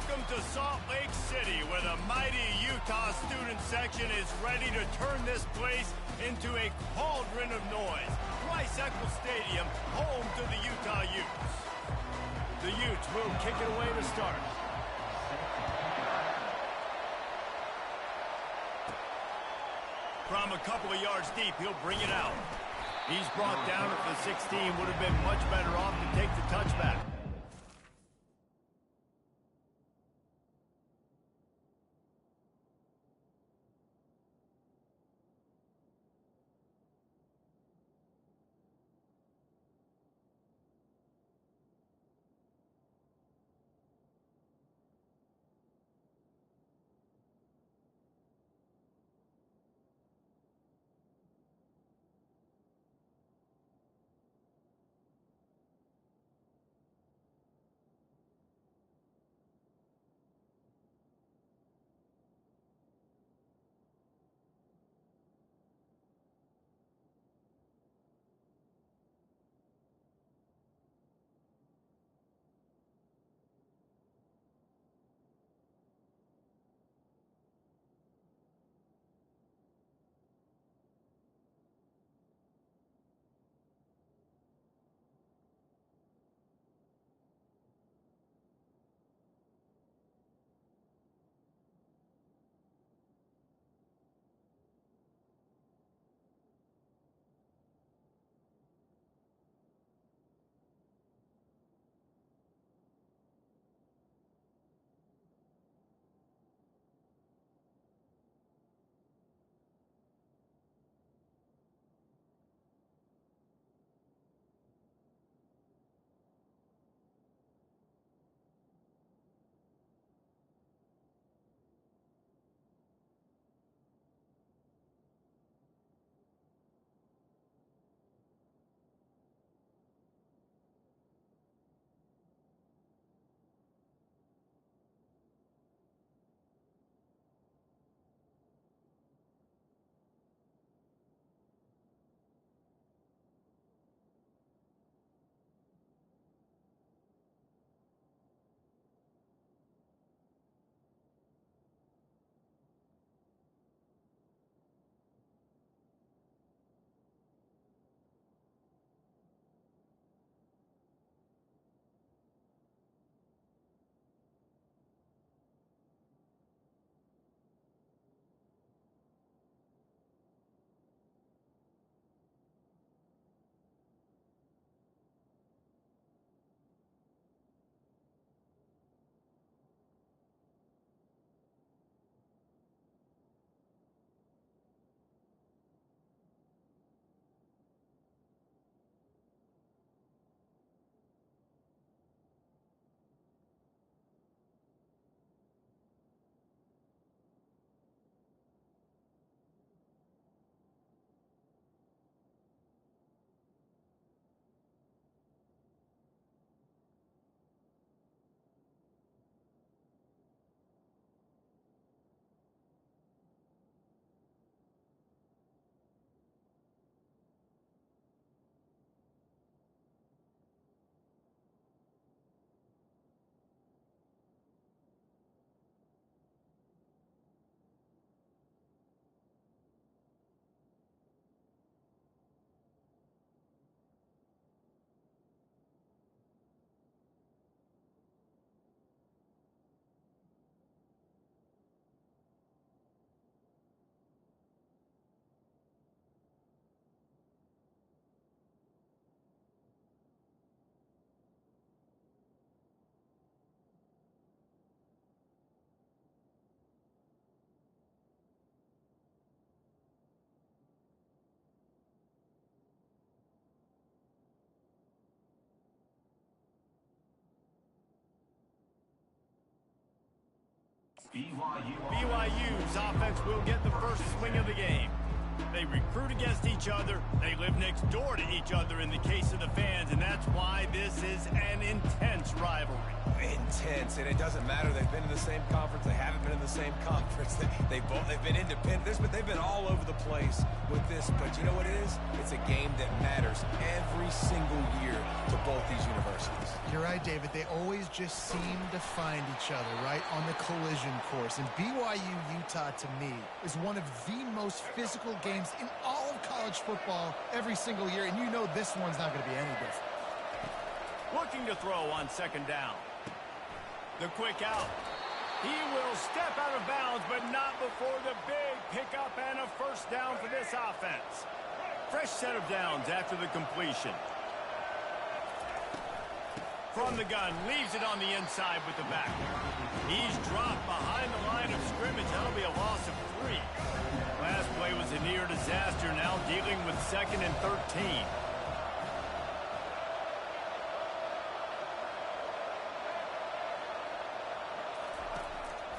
Welcome to Salt Lake City, where the mighty Utah student section is ready to turn this place into a cauldron of noise. Rice-Eccles Stadium, home to the Utah Utes. The Utes will kick it away to start. From a couple of yards deep, he'll bring it out. He's brought down at the 16, would have been much better off to take the touchback. BYU's offense will get the first swing of the game. They recruit against each other. They live next door to each other in the case of the fans, and that's why this is an intense rivalry. Intense, and it doesn't matter. They've been in the same conference. They haven't been in the same conference. They've been independent. They've been all over the place with this. But you know what it is? It's a game that matters every single year to both these universities. You're right, David. They always just seem to find each other right on the collision course. And BYU-Utah, to me, is one of the most physical games in all of college football every single year. And you know this one's not going to be any different. Looking to throw on second down. The quick out. He will step out of bounds, but not before the big pickup and a first down for this offense. Fresh set of downs after the completion. From the gun, leaves it on the inside with the back. He's dropped behind the line of scrimmage. That'll be a loss of 3. Last play was a near disaster, now dealing with 2nd and 13.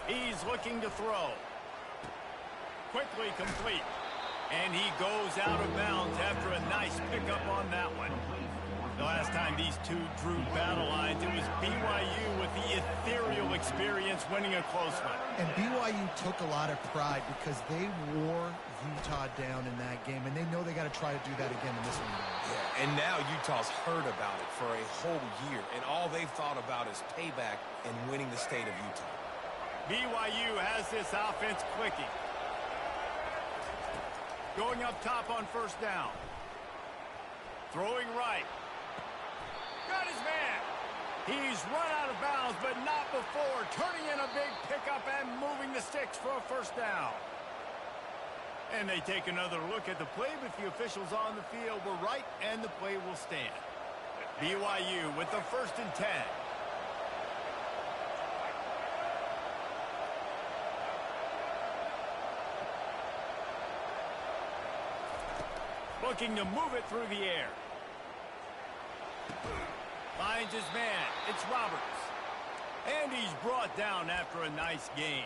He's looking to throw. Quickly complete. And he goes out of bounds after a nice pickup on that one. The last time these two drew battle lines, it was BYU with the ethereal experience winning a close one. And BYU took a lot of pride because they wore Utah down in that game, and they know they got to try to do that again in this one. Yeah, and now Utah's heard about it for a whole year, and all they've thought about is payback and winning the state of Utah. BYU has this offense clicking. Going up top on first down. Throwing right. Got his man. He's run out of bounds, but not before turning in a big pickup and moving the sticks for a first down. And they take another look at the play, but the officials on the field were right, and the play will stand. BYU with the 1st and 10. Looking to move it through the air. Finds his man. It's Roberts. And he's brought down after a nice gain.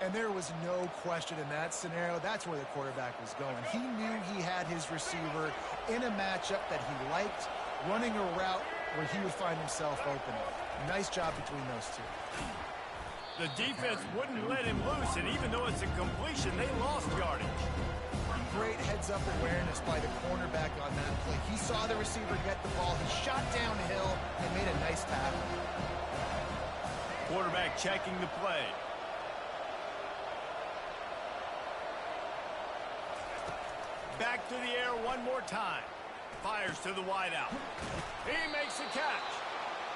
And there was no question in that scenario. That's where the quarterback was going. He knew he had his receiver in a matchup that he liked, running a route where he would find himself open. Nice job between those two. The defense wouldn't let him loose, and even though it's a completion, they lost yardage. Great heads-up awareness by the cornerback on that play. He saw the receiver get the ball. He shot downhill and made a nice tackle. Quarterback checking the play. Back to the air one more time. Fires to the wideout. He makes a catch.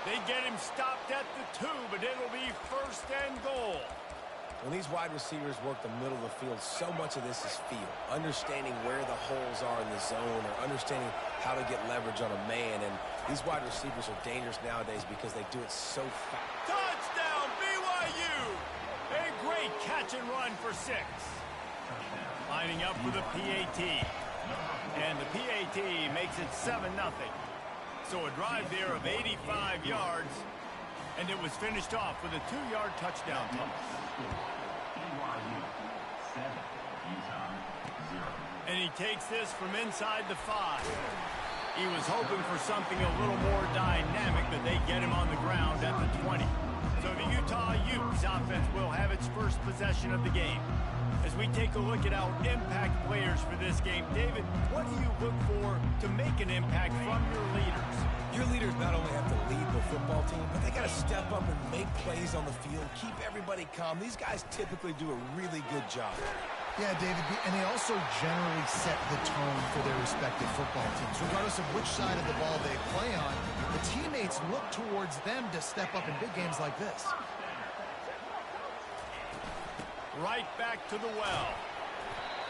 They get him stopped at the 2, but it'll be 1st and goal. When these wide receivers work the middle of the field, so much of this is feel. Understanding where the holes are in the zone or understanding how to get leverage on a man. And these wide receivers are dangerous nowadays because they do it so fast. Touchdown, BYU! A great catch and run for 6. Lining up for the PAT. And the PAT makes it 7-0. So a drive there of 85 yards. And it was finished off with a 2-yard touchdown toss. And he takes this from inside the 5. He was hoping for something a little more dynamic, but they get him on the ground at the 20. So the Utah Utes offense will have its first possession of the game. As we take a look at our impact players for this game, David, what do you look for to make an impact from your leaders? Your leaders not only have to lead the football team, but they got to step up and make plays on the field, keep everybody calm. These guys typically do a really good job. Yeah, David, and they also generally set the tone for their respective football teams. Regardless of which side of the ball they play on, the teammates look towards them to step up in big games like this. Right back to the well.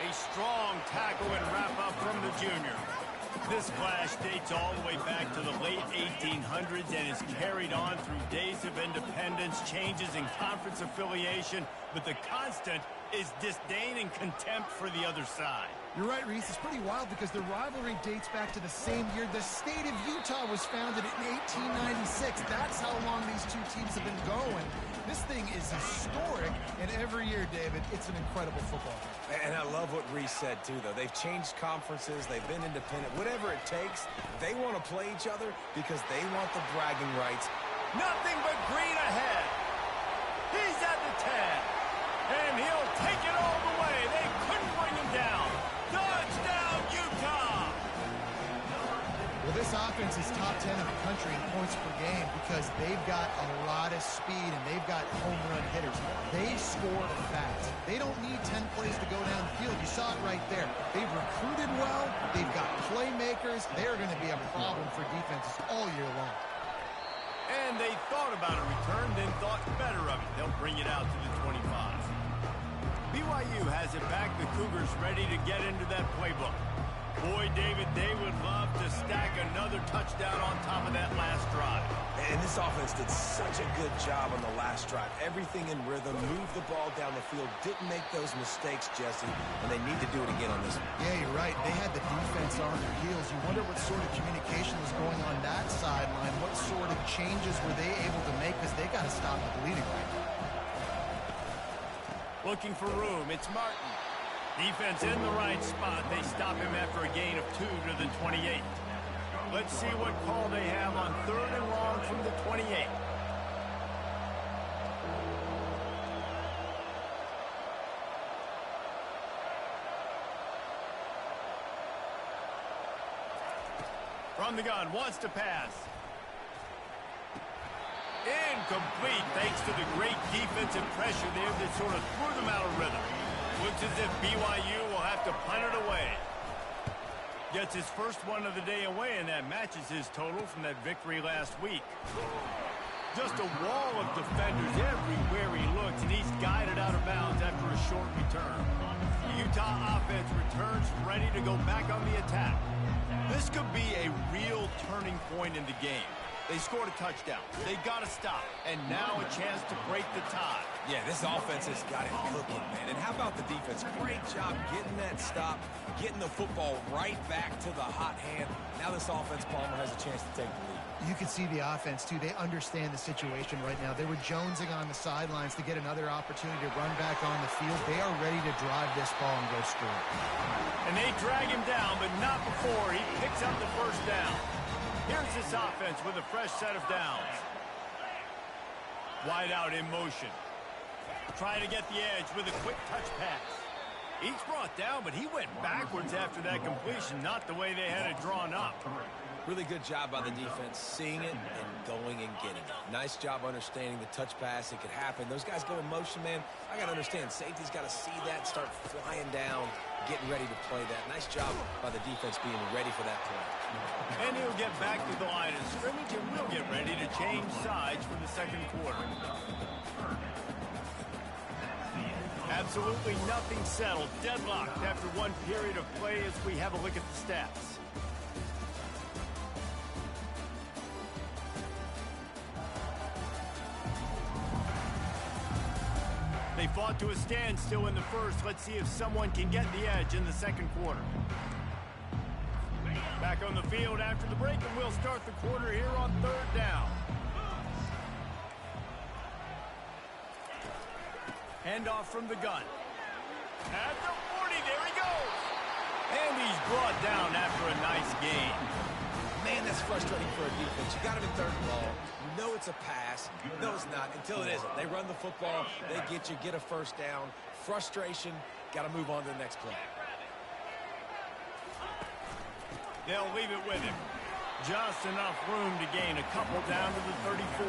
A strong tackle and wrap up from the junior. This clash dates all the way back to the late 1800s and is carried on through days of independence, changes in conference affiliation, but the constant is disdain and contempt for the other side. You're right, Reese. It's pretty wild because the rivalry dates back to the same year the state of Utah was founded in 1896. That's how long these two teams have been going. This thing is historic, and every year, David, it's an incredible football game. And I love what Reese said, too, though. They've changed conferences. They've been independent. Whatever it takes, they want to play each other because they want the bragging rights. Nothing but green ahead. He's at the 10. And he'll take it all the way. They couldn't bring him down. Touchdown, Utah! Well, this offense is top 10 in the country in points per game because they've got a lot of speed and they've got home run hitters. They score fast. They don't need 10 plays to go down the field. You saw it right there. They've recruited well. They've got playmakers. They're going to be a problem for defenses all year long. And they thought about a return, then thought better of it. They'll bring it out to the 25. BYU has it back. The Cougars ready to get into that playbook. Boy, David, they would love to stack another touchdown on top of that last drive. And this offense did such a good job on the last drive. Everything in rhythm, moved the ball down the field, didn't make those mistakes, Jesse, and they need to do it again on this one. Yeah, you're right. They had the defense on their heels. You wonder what sort of communication was going on that sideline. What sort of changes were they able to make because they got to stop the bleeding right now. Looking for room. It's Martin. Defense in the right spot. They stop him after a gain of 2 to the 28. Let's see what call they have on 3rd and long from the 28. From the gun, wants to pass. Incomplete, thanks to the great defensive pressure there that sort of threw them out of rhythm. Looks as if BYU will have to punt it away. Gets his first one of the day away, and that matches his total from that victory last week. Just a wall of defenders everywhere he looks, and he's guided out of bounds after a short return. The Utah offense returns ready to go back on the attack. This could be a real turning point in the game. They scored a touchdown. They got to stop. And now a chance to break the tie. Yeah, this offense has got it cooking, man. And how about the defense? Great job getting that stop, getting the football right back to the hot hand. Now this offense, Palmer, has a chance to take the lead. You can see the offense, too. They understand the situation right now. They were jonesing on the sidelines to get another opportunity to run back on the field. They are ready to drive this ball and go score. And they drag him down, but not before he picks up the first down. Here's this offense with a fresh set of downs. Wide out in motion. Trying to get the edge with a quick touch pass. He's brought down, but he went backwards after that completion, not the way they had it drawn up. Really good job by the defense, seeing it and going and getting it. Nice job understanding the touch pass. It could happen. Those guys go in motion, man. I got to understand, safety's got to see that, start flying down, getting ready to play that. Nice job by the defense being ready for that play. And he'll get back to the line of scrimmage, and we'll get ready to change sides for the second quarter. Absolutely nothing settled. Deadlocked after one period of play as we have a look at the stats. They fought to a standstill in the first. Let's see if someone can get the edge in the second quarter. Back on the field after the break, and we'll start the quarter here on 3rd down. Handoff from the gun. At the 40, there he goes. And he's brought down after a nice gain. Man, that's frustrating for a defense. You got him in 3rd and long. You know it's a pass. No, it's not until it isn't. They run the football. They get a first down. Frustration. Got to move on to the next play. They'll leave it with him. Just enough room to gain a couple down to the 34.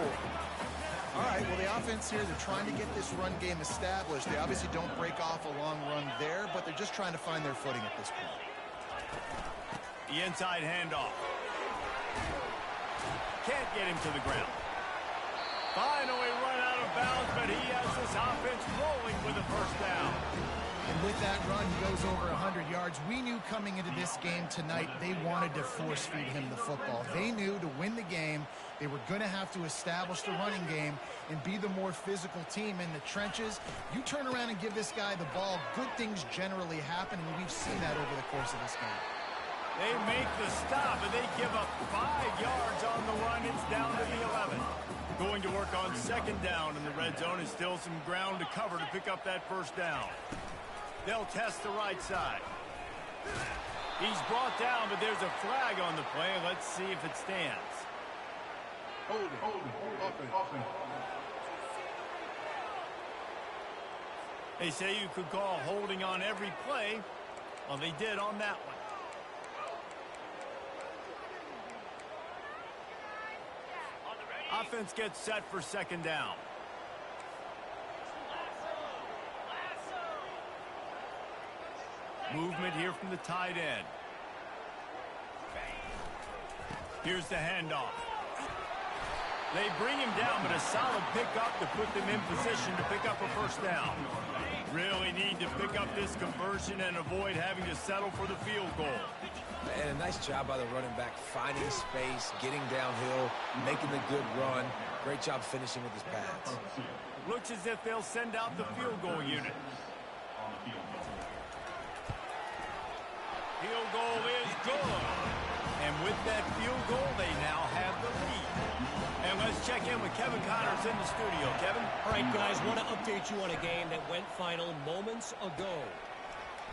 All right, well, the offense here, they're trying to get this run game established. They obviously don't break off a long run there, but they're just trying to find their footing at this point. The inside handoff. Can't get him to the ground. Finally run out of bounds, but he has this offense rolling with a first down. And with that run, he goes over 100 yards. We knew coming into this game tonight, they wanted to force-feed him the football. They knew to win the game, they were going to have to establish the running game and be the more physical team in the trenches. You turn around and give this guy the ball, good things generally happen, and we've seen that over the course of this game. They make the stop, and they give up 5 yards on the run. It's down to the 11. Going to work on second down in the red zone. Is still some ground to cover to pick up that first down. They'll test the right side. He's brought down, but there's a flag on the play. Let's see if it stands. Hold it. They say you could call holding on every play. Well, they did on that one. Offense gets set for second down. Movement here from the tight end. Here's the handoff. They bring him down, but a solid pickup to put them in position to pick up a first down. Really need to pick up this conversion and avoid having to settle for the field goal. And a nice job by the running back, finding space, getting downhill, making the good run. Great job finishing with his pads. Looks as if they'll send out the field goal unit. Field goal is good. And with that field goal, they now have the lead. And let's check in with Kevin Connors in the studio. Kevin? All right, guys, want to update you on a game that went final moments ago.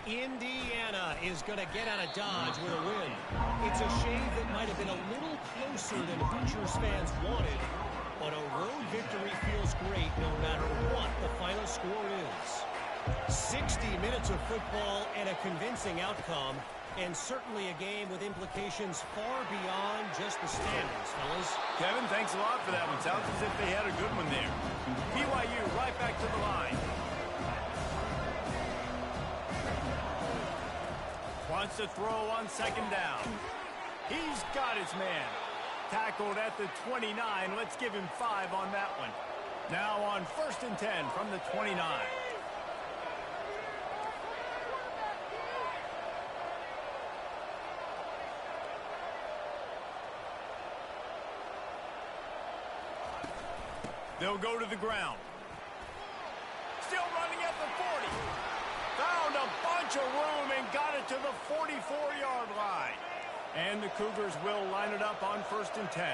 Indiana is going to get out of Dodge with a win. It's a shame that might have been a little closer than Hoosiers fans wanted, but a road victory feels great no matter what the final score is. 60 minutes of football and a convincing outcome, and certainly a game with implications far beyond just the standings, fellas. Kevin, thanks a lot for that one. Sounds as if they had a good one there. BYU right back to the line. Wants to throw on second down. He's got his man. Tackled at the 29. Let's give him 5 on that one. Now on 1st and 10 from the 29. They'll go to the ground. Still running at the 40. Found a bunch of room and got it to the 44-yard line. And the Cougars will line it up on 1st and 10.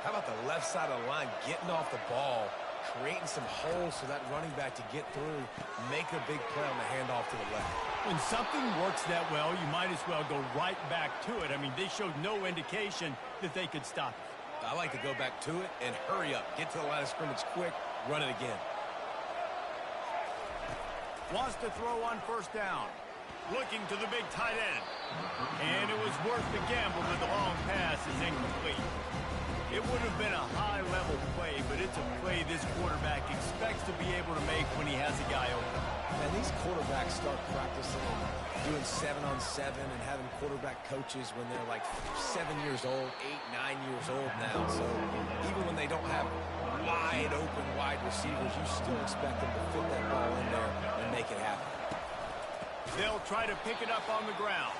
How about the left side of the line getting off the ball, creating some holes for that running back to get through, make a big play on the handoff to the left. When something works that well, you might as well go right back to it. I mean, they showed no indication that they could stop it. I like to go back to it and hurry up. Get to the line of scrimmage quick, run it again. Wants to throw on 1st down. Looking to the big tight end. And it was worth the gamble, but the long pass is incomplete. It would have been a high-level play, but it's a play this quarterback expects to be able to make when he has a guy open. And these quarterbacks start practicing doing 7-on-7 and having quarterback coaches when they're like 7 years old, 8, 9 years old now. So even when they don't have wide receivers, you still expect them to fit that ball in there and make it happen. They'll try to pick it up on the ground.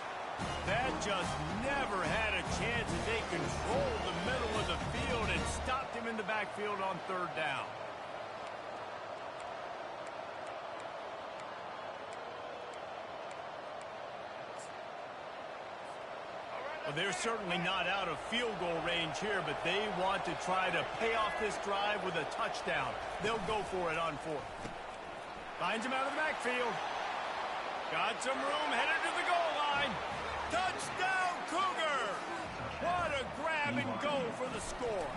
That just never had a chance as they controlled the middle of the field and stopped him in the backfield on 3rd down. Well, they're certainly not out of field goal range here, but they want to try to pay off this drive with a touchdown. They'll go for it on 4th. Finds him out of the backfield. Got some room, headed to the goal line. Touchdown, Cougar! What a grab and go for the score.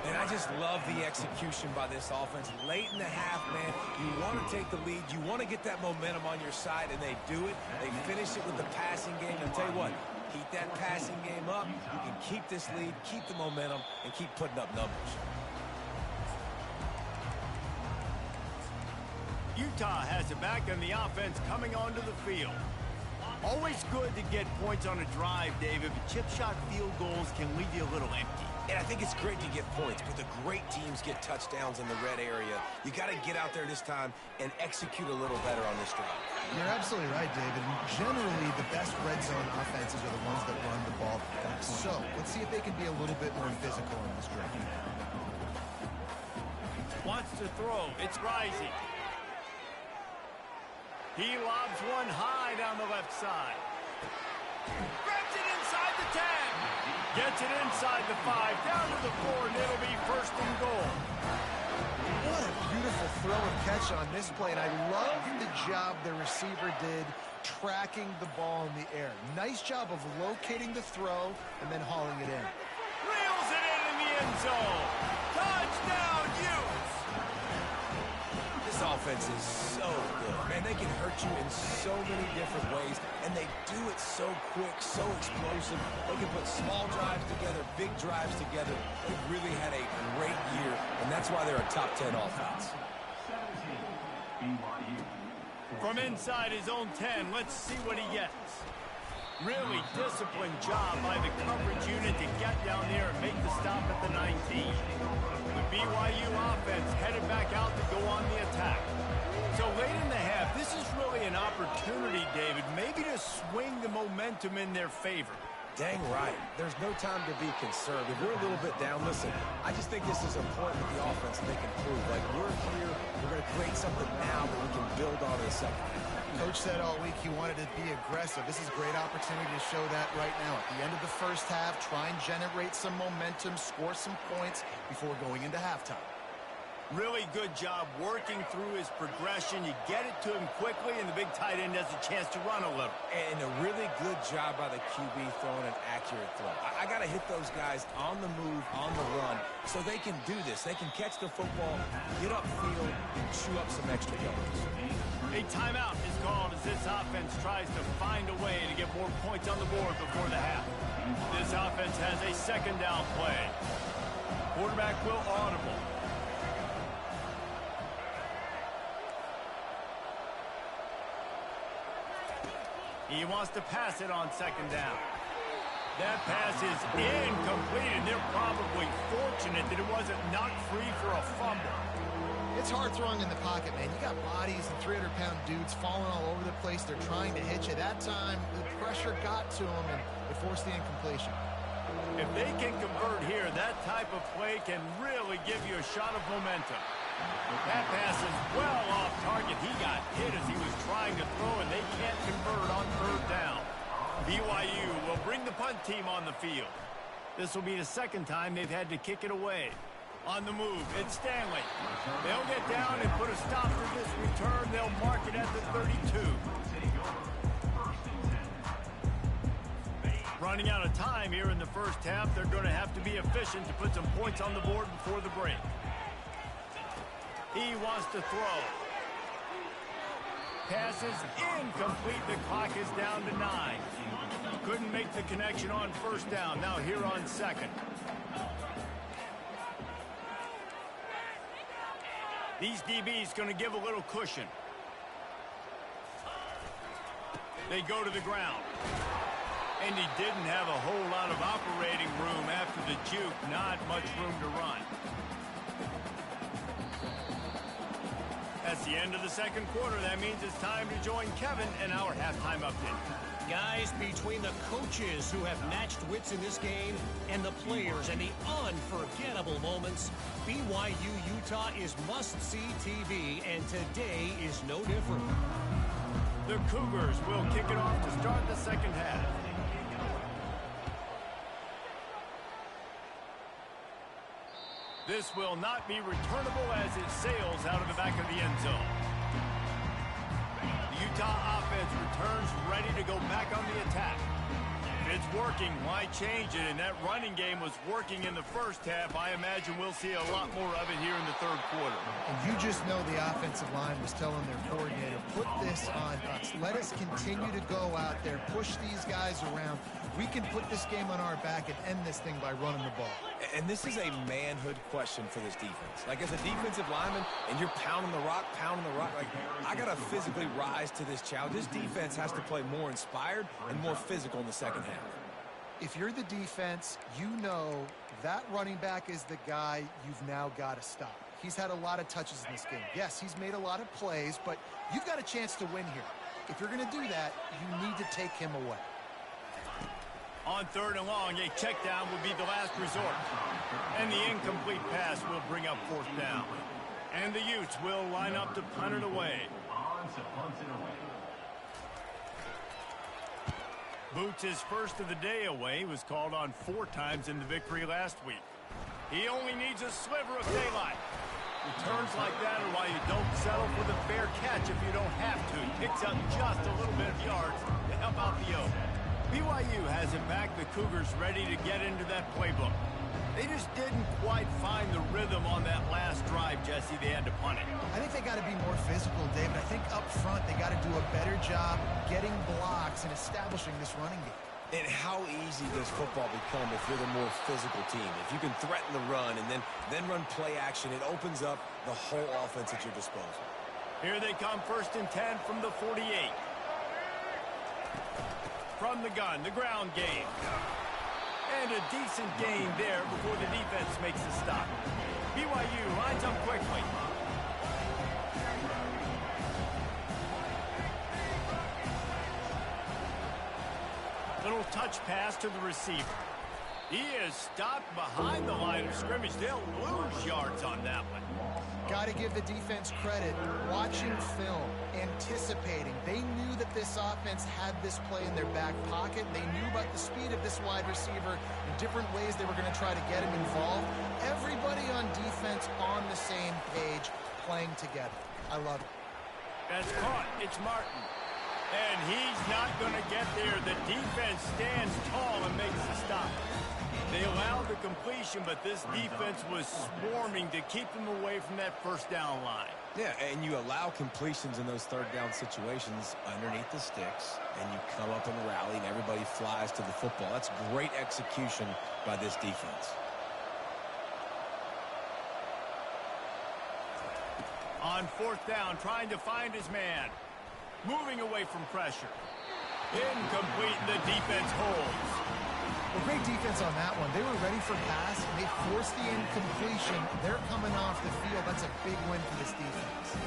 And I just love the execution by this offense. Late in the half, man, you want to take the lead. You want to get that momentum on your side, and they do it. They finish it with the passing game. And tell you what, keep that passing game up. You can keep this lead, keep the momentum, and keep putting up numbers. Utah has it back, and the offense coming onto the field. Always good to get points on a drive, David, but chip shot field goals can leave you a little empty. And I think it's great to get points, but the great teams get touchdowns in the red area. You got to get out there this time and execute a little better on this drive. You're absolutely right, David. And generally, the best red zone offenses are the ones that run the ball the best. So let's see if they can be a little bit more physical in this drive. Wants to throw. It's Rising. He lobs one high down the left side. Grabs it inside the 10. Gets it inside the 5, down to the 4, and it'll be first and goal. What a beautiful throw and catch on this play, and I love the job the receiver did tracking the ball in the air. Nice job of locating the throw and then hauling it in. Reels it in the end zone. Touchdown, Utes! This offense is so good. Man, they can hurt you in so many different ways, and they do it so quick, so explosive. They can put small drives together, big drives together. They've really had a great year, and that's why they're a top 10 offense. From inside his own 10, let's see what he gets. Really disciplined job by the coverage unit to get down there and make the stop at the 19. The BYU offense headed back out to go on the attack. So late in the half, this is really an opportunity, David, maybe to swing the momentum in their favor. Dang right. There's no time to be concerned. If we're a little bit down, listen, I just think this is important with the offense that they can prove. Like, we're here, we're going to create something now that we can build on in a second. Coach said all week he wanted to be aggressive. This is a great opportunity to show that right now. At the end of the first half, try and generate some momentum, score some points before going into halftime. Really good job working through his progression. You get it to him quickly, and the big tight end has a chance to run a little. And a really good job by the QB throwing an accurate throw. I got to hit those guys on the move, on the run, so they can do this. They can catch the football, get upfield, and chew up some extra yards. A timeout is called as this offense tries to find a way to get more points on the board before the half. This offense has a second down play. Quarterback will audible. He wants to pass it on second down. That pass is incomplete, and they're probably fortunate that it wasn't knocked free for a fumble. It's hard throwing in the pocket, man. You got bodies and 300-pound dudes falling all over the place. They're trying to hit you. That time, the pressure got to them, and it forced the incompletion. If they can convert here, that type of play can really give you a shot of momentum. That pass is well off target. He got hit as he was trying to throw, and they can't convert on third down. BYU will bring the punt team on the field. This will be the second time they've had to kick it away. On the move, it's Stanley. They'll get down and put a stop to this return. They'll mark it at the 32. Running out of time here in the first half, they're going to have to be efficient to put some points on the board before the break. He wants to throw. Pass is incomplete. The clock is down to 9. Couldn't make the connection on first down. Now here on second. These DBs going to give a little cushion. They go to the ground. And he didn't have a whole lot of operating room after the juke. Not much room to run. That's the end of the second quarter. That means it's time to join Kevin and our halftime update. Guys, between the coaches who have matched wits in this game and the players and the unforgettable moments, BYU Utah is must-see TV, and today is no different. The Cougars will kick it off to start the second half. This will not be returnable as it sails out of the back of the end zone. The Utah offense returns ready to go back on the attack. If it's working, why change it? And that running game was working in the first half. I imagine we'll see a lot more of it here in the third quarter. And you just know the offensive line was telling their coordinator, put this on us. Let us continue to go out there, push these guys around. We can put this game on our back and end this thing by running the ball. And this is a manhood question for this defense. Like, as a defensive lineman, and you're pounding the rock, like, I got to physically rise to this challenge. This defense has to play more inspired and more physical in the second half. If you're the defense, you know that running back is the guy you've now got to stop. He's had a lot of touches in this game. Yes, he's made a lot of plays, but you've got a chance to win here. If you're going to do that, you need to take him away. On 3rd and long, a check down would be the last resort. And the incomplete pass will bring up 4th down. And the Utes will line up to punt it away. Boots' first of the day away was called on 4 times in the victory last week. He only needs a sliver of daylight. Returns like that are why you don't settle for the fair catch if you don't have to. He picks up just a little bit of yards to help out the Oaks. BYU has it back. The Cougars ready to get into that playbook. They just didn't quite find the rhythm on that last drive, Jesse. They had to punt it. I think they got to be more physical, David. I think up front they got to do a better job getting blocks and establishing this running game. And how easy does football become if you're the more physical team? If you can threaten the run and then run play action, it opens up the whole offense at your disposal. Here they come, 1st and 10 from the 48. From the gun, the ground game. And a decent gain there before the defense makes a stop. BYU lines up quickly. Little touch pass to the receiver. He is stopped behind the line of scrimmage. They'll lose yards on that one. Got to give the defense credit. Watching film, anticipating. They knew that this offense had this play in their back pocket. They knew about the speed of this wide receiver and different ways they were going to try to get him involved. Everybody on defense on the same page, playing together. I love it. That's caught. It's Martin. And he's not going to get there. The defense stands tall and makes the stop. They allowed the completion, but this defense was swarming to keep them away from that 1st down line. Yeah, and you allow completions in those 3rd down situations underneath the sticks, and you come up in the rally, and everybody flies to the football. That's great execution by this defense. On 4th down, trying to find his man. Moving away from pressure. Incomplete, the defense holds. Well, great defense on that one. They were ready for pass, and they forced the incompletion. They're coming off the field. That's a big win for this defense.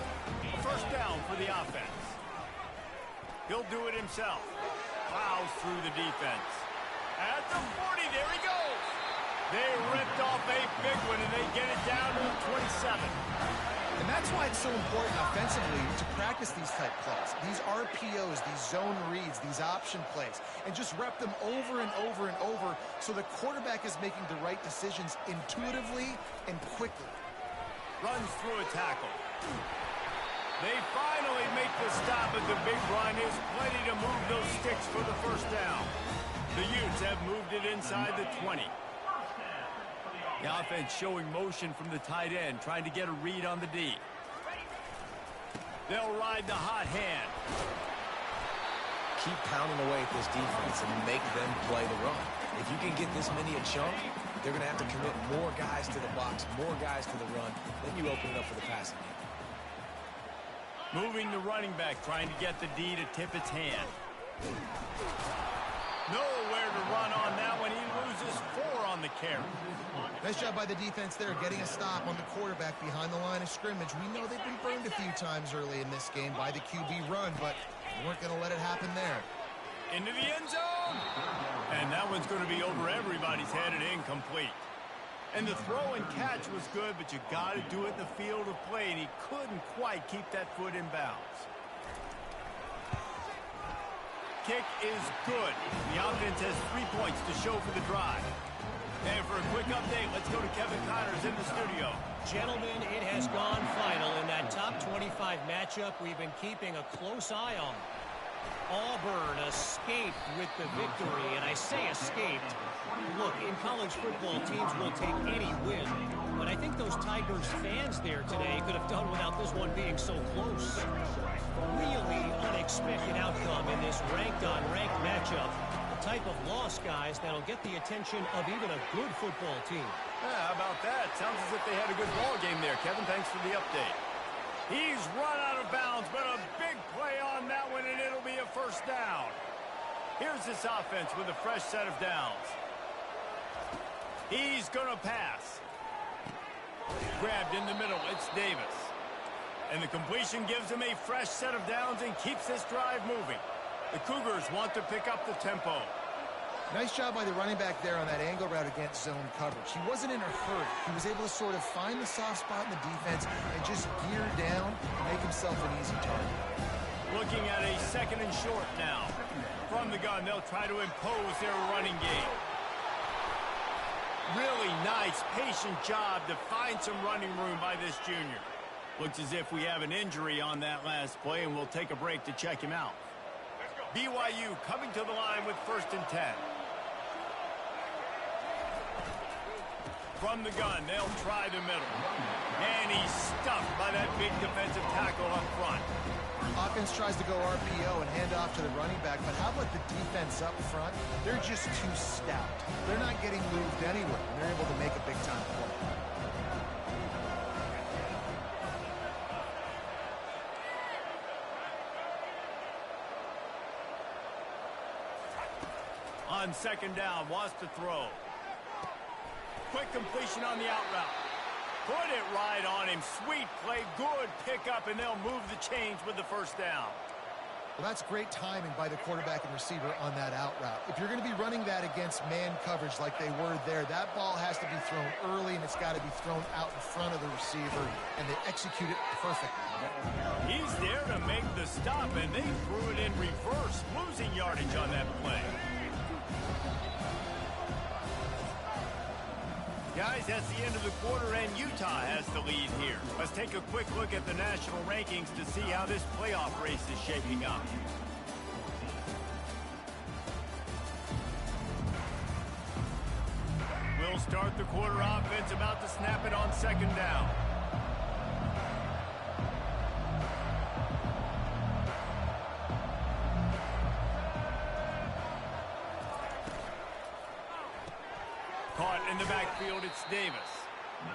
A 1st down for the offense. He'll do it himself. Plows through the defense. At the 40, there he goes. They ripped off a big one, and they get it down to the 27. And that's why it's so important offensively to practice these type plays, these RPOs, these zone reads, these option plays, and just rep them over and over and over so the quarterback is making the right decisions intuitively and quickly. Runs through a tackle. They finally make the stop, but the big run is plenty to move those sticks for the 1st down. The Utes have moved it inside the 20. The offense showing motion from the tight end, trying to get a read on the D. They'll ride the hot hand. Keep pounding away at this defense and make them play the run. If you can get this many a chunk, they're going to have to commit more guys to the box, more guys to the run. Then you open it up for the passing game. Moving the running back, trying to get the D to tip its hand. Nowhere to run on that one. He loses 4 on the carry. Nice job by the defense there, getting a stop on the quarterback behind the line of scrimmage. We know they've been burned a few times early in this game by the QB run, but they weren't going to let it happen there. Into the end zone. And that one's going to be over everybody's head and incomplete. And the throw and catch was good, but you got to do it in the field of play, and he couldn't quite keep that foot in bounds. Kick is good. The offense has 3 points to show for the drive. And for a quick update, let's go to Kevin Connors in the studio. Gentlemen, it has gone final in that top 25 matchup we've been keeping a close eye on. Auburn escaped with the victory, and I say escaped. Look, in college football, teams will take any win, but I think those Tigers fans there today could have done without this one being so close. Really unexpected outcome in this ranked-on-ranked matchup. The type of loss, guys, that'll get the attention of even a good football team. How about that? Sounds as if they had a good ball game there. Kevin, thanks for the update. He's run out of bounds, but a big play on that one, and it'll be a 1st down. Here's this offense with a fresh set of downs. He's going to pass. Grabbed in the middle. It's Davis. And the completion gives him a fresh set of downs and keeps this drive moving. The Cougars want to pick up the tempo. Nice job by the running back there on that angle route against zone coverage. He wasn't in a hurry. He was able to sort of find the soft spot in the defense and just gear down and make himself an easy target. Looking at a 2nd and short now. From the gun, they'll try to impose their running game. Really nice, patient job to find some running room by this junior. Looks as if we have an injury on that last play, and we'll take a break to check him out. BYU coming to the line with 1st and 10. From the gun, they'll try the middle. And he's stuffed by that big defensive tackle up front. Offense tries to go RPO and hand off to the running back, but how about the defense up front? They're just too stout. They're not getting moved anywhere. They're able to make a big-time play. On 2nd down, wants to throw. Quick completion on the out route. Put it right on him. Sweet play, good pickup, and they'll move the chains with the 1st down. Well, that's great timing by the quarterback and receiver on that out route. If you're going to be running that against man coverage like they were there, that ball has to be thrown early, and it's got to be thrown out in front of the receiver, and they execute it perfectly. He's there to make the stop, and they threw it in reverse, losing yardage on that play. Guys, that's the end of the quarter, and Utah has the lead here. Let's take a quick look at the national rankings to see how this playoff race is shaping up. We'll start the quarter offense, about to snap it on 2nd down. Caught in the backfield, it's Davis.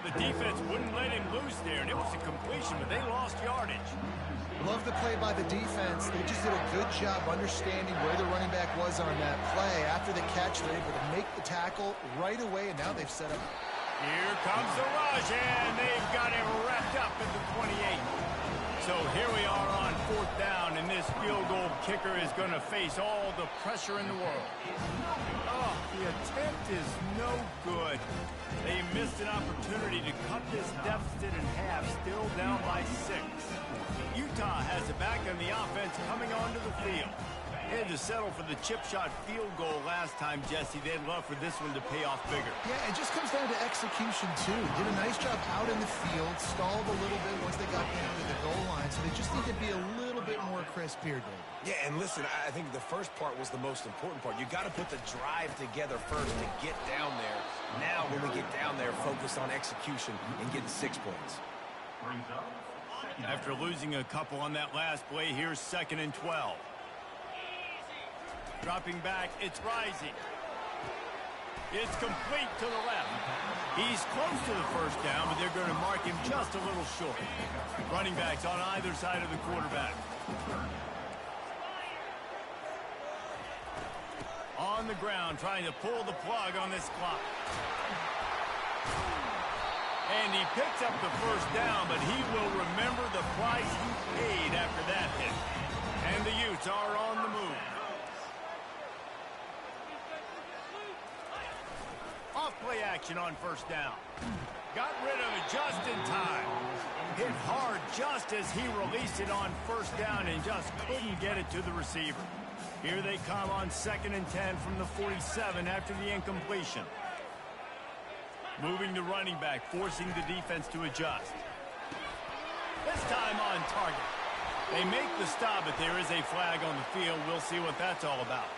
The defense wouldn't let him loose there, and it was a completion, but they lost yardage. Love the play by the defense. They just did a good job understanding where the running back was on that play. After the catch, they're able to make the tackle right away, and now they've set up. Here comes the rush, and they've got him wrapped up at the 28. So here we are on 4th down, and this field goal kicker is going to face all the pressure in the world. Oh, the attempt is no good. They missed an opportunity to cut this deficit in half, still down by 6. Utah has it back on the offense coming onto the field. They had to settle for the chip shot field goal last time, Jesse. They'd love for this one to pay off bigger. Yeah, it just comes down to execution, too. Did a nice job out in the field, stalled a little bit once they got down to the goal line, so they just need to be a little bit more crisp here, Dave. Yeah, and listen, I think the first part was the most important part. You got to put the drive together first to get down there. Now, when we get down there, focus on execution and getting 6 points. After losing a couple on that last play, here's 2nd and 12. Dropping back, it's Rising. It's complete to the left. He's close to the 1st down, but they're going to mark him just a little short. Running backs on either side of the quarterback. On the ground, trying to pull the plug on this clock. And he picks up the 1st down, but he will remember the price he paid after that hit. And the Utes are on the move. Off-play action on 1st down. Got rid of it just in time. Hit hard just as he released it on 1st down and just couldn't get it to the receiver. Here they come on 2nd and 10 from the 47 after the incompletion. Moving the running back, forcing the defense to adjust. This time on target. They make the stop, but there is a flag on the field. We'll see what that's all about.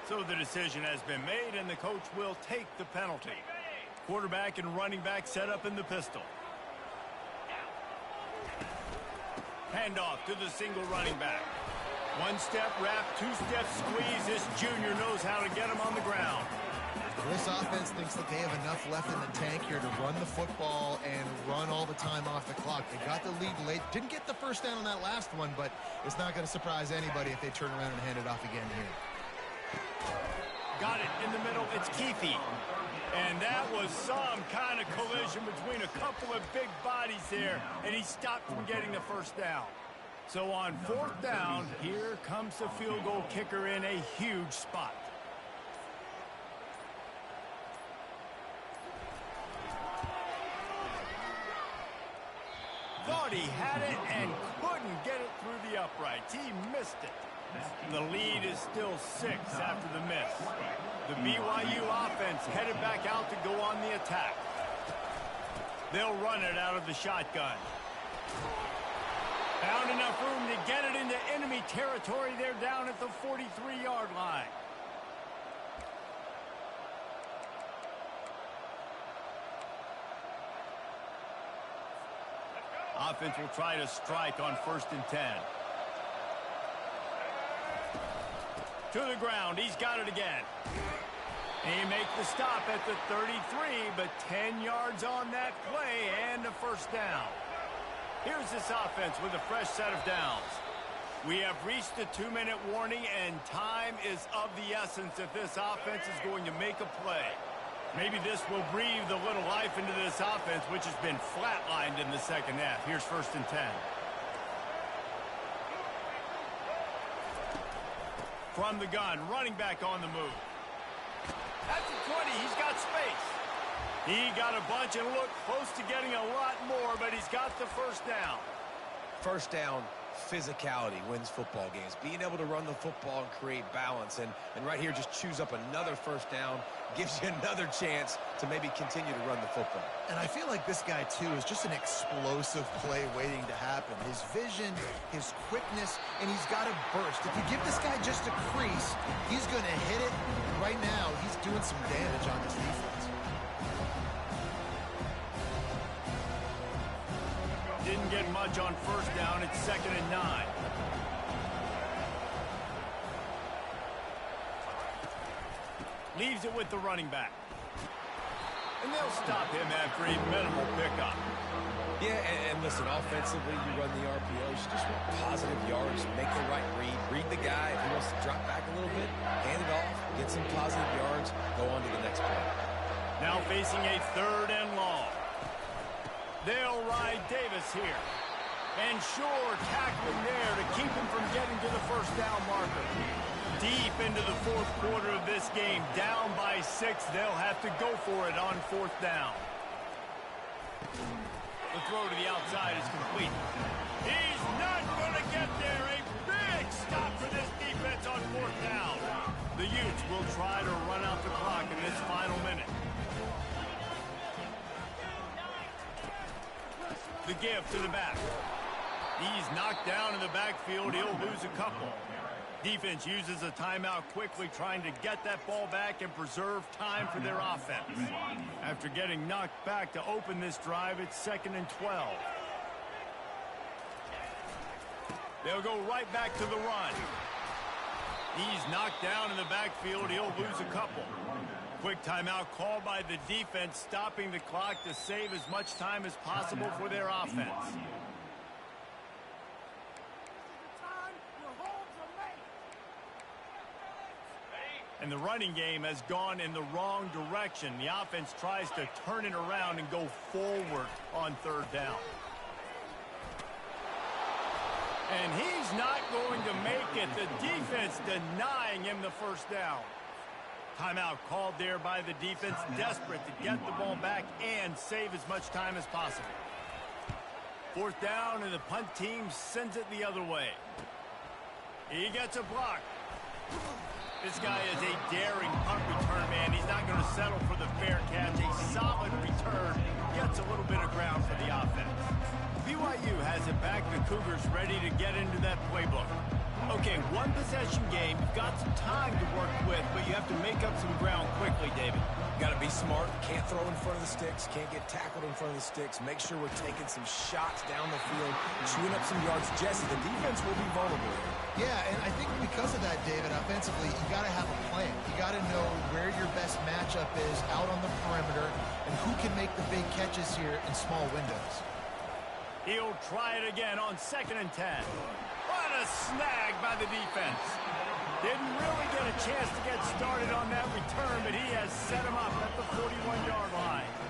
So the decision has been made, and the coach will take the penalty. Quarterback and running back set up in the pistol. Handoff to the single running back. 1-step wrap, 2-step squeeze. This junior knows how to get him on the ground. This offense thinks that they have enough left in the tank here to run the football and run all the time off the clock. They got the lead late. Didn't get the first down on that last one, but it's not going to surprise anybody if they turn around and hand it off again here. Got it in the middle. It's Keefe. And that was some kind of collision between a couple of big bodies there, and he stopped from getting the first down. So on 4th down, here comes the field goal kicker in a huge spot. Thought he had it and couldn't get it through the uprights. He missed it. The lead is still 6 after the miss. The BYU offense headed back out to go on the attack. They'll run it out of the shotgun. Found enough room to get it into enemy territory. They're down at the 43-yard line. Offense will try to strike on 1st and 10. To the ground. He's got it again. He makes the stop at the 33, but 10 yards on that play and a first down. Here's this offense with a fresh set of downs. We have reached the 2-minute warning, and time is of the essence if this offense is going to make a play. Maybe this will breathe a little life into this offense, which has been flatlined in the second half. Here's 1st and 10. From the gun, running back on the move. At the 20, he's got space. He got a bunch and looked close to getting a lot more, but he's got the first down. First down, physicality wins football games. Being able to run the football and create balance. And right here, just choose up another first down. Gives you another chance to maybe continue to run the football. And I feel like this guy, too, is just an explosive play waiting to happen. His vision, his quickness, and he's got a burst. If you give this guy just a crease, he's going to hit it. Right now, he's doing some damage on this defense. Didn't get much on first down. It's 2nd and 9. Leaves it with the running back. And they'll stop him after a minimal pickup. Yeah, and listen, offensively, you run the RPOs. You just want positive yards, make the right read the guy. If he wants to drop back a little bit, hand it off, get some positive yards, go on to the next play. Now facing a 3rd and long. They'll ride Davis here. And Shore tackling there to keep him from getting to the first down marker. Deep into the 4th quarter of this game, down by 6. They'll have to go for it on 4th down. The throw to the outside is complete. He's not going to get there. A big stop for this defense on 4th down. The Utes will try to run out the clock in this final minute. The give to the back. He's knocked down in the backfield. He'll lose a couple. Defense uses a timeout quickly, trying to get that ball back and preserve time for their offense. After getting knocked back to open this drive, it's 2nd and 12. They'll go right back to the run. He's knocked down in the backfield. He'll lose a couple. Quick timeout called by the defense, stopping the clock to save as much time as possible for their offense. And the running game has gone in the wrong direction. The offense tries to turn it around and go forward on 3rd down. And he's not going to make it. The defense denying him the first down. Timeout called there by the defense, desperate to get the ball back and save as much time as possible. 4th down, and the punt team sends it the other way. He gets a block. This guy is a daring punt return man. He's not going to settle for the fair catch. A solid return. Gets a little bit of ground for the offense. BYU has it back. The Cougars ready to get into that playbook. Okay, 1 possession game. You've got some time to work with, but you have to make up some ground quickly, David. Got to be smart. Can't throw in front of the sticks. Can't get tackled in front of the sticks. Make sure we're taking some shots down the field, chewing up some yards. Jesse, the defense will be vulnerable here. Yeah, and I think because of that, David, offensively, you got to have a plan. You got to know where your best matchup is out on the perimeter and who can make the big catches here in small windows. He'll try it again on 2nd and 10. What a snag by the defense. Didn't really get a chance to get started on that return, but he has set him up at the 41-yard line.